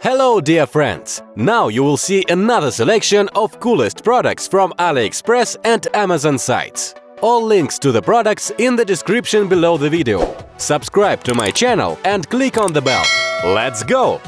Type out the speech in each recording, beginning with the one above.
Hello dear friends! Now you will see another selection of coolest products from AliExpress and Amazon sites. All links to the products in the description below the video. Subscribe to my channel and click on the bell. Let's go!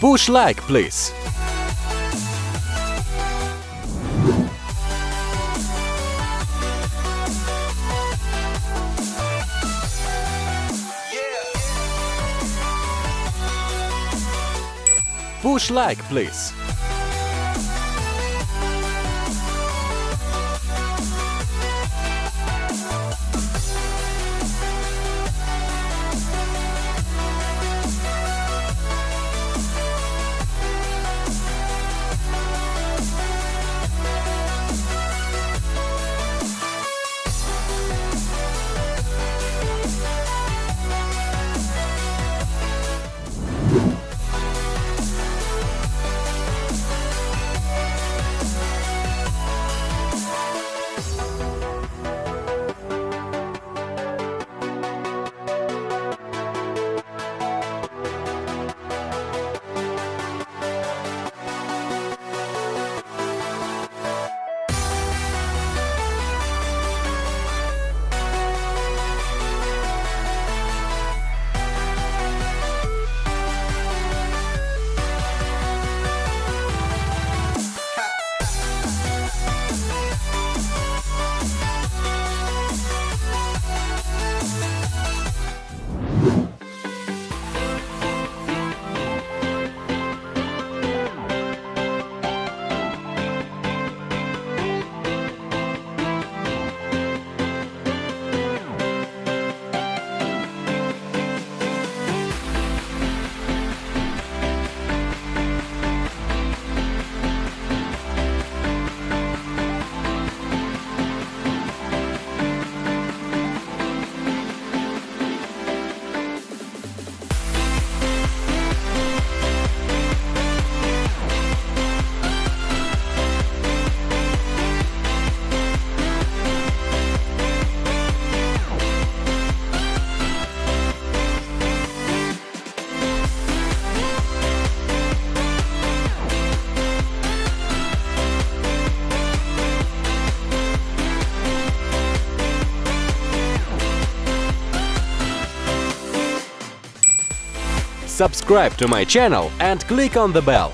Push like, please. Push like, please. Subscribe to my channel and click on the bell.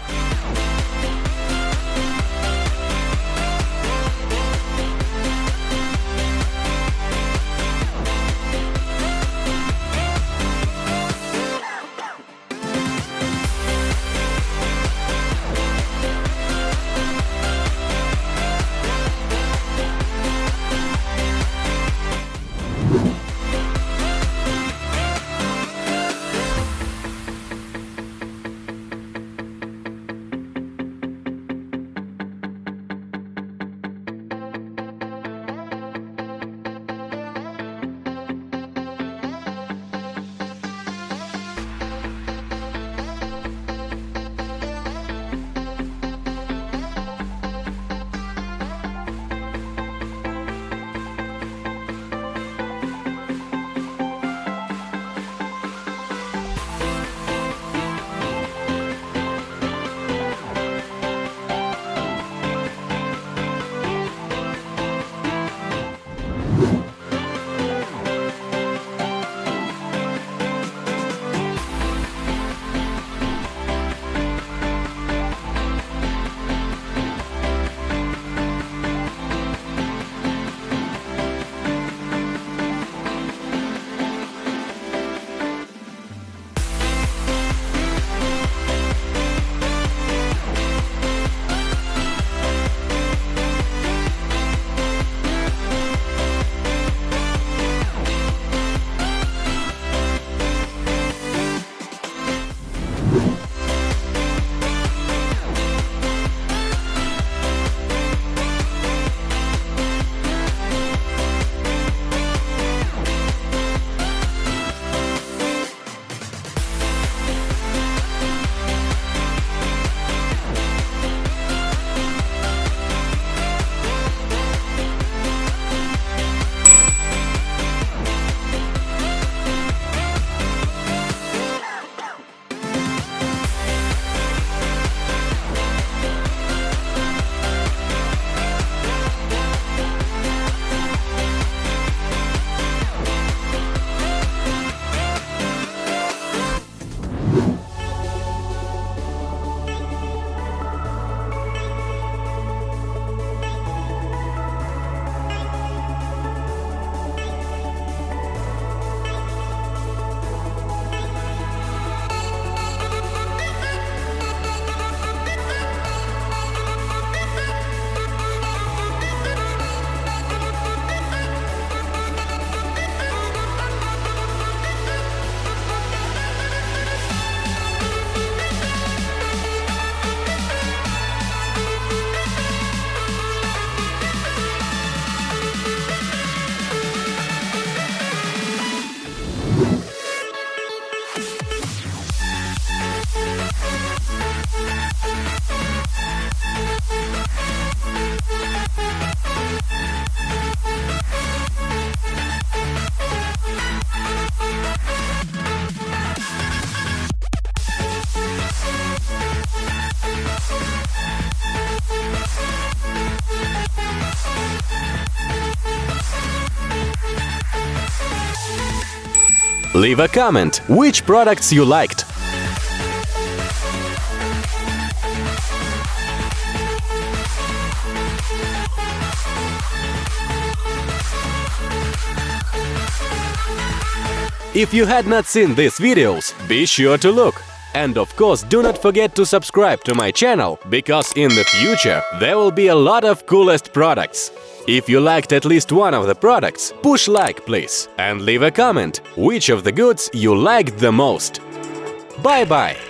Leave a comment which products you liked. If you had not seen these videos, be sure to look. And of course, do not forget to subscribe to my channel, because in the future there will be a lot of coolest products. If you liked at least one of the products, push like please, and leave a comment which of the goods you liked the most. Bye-bye!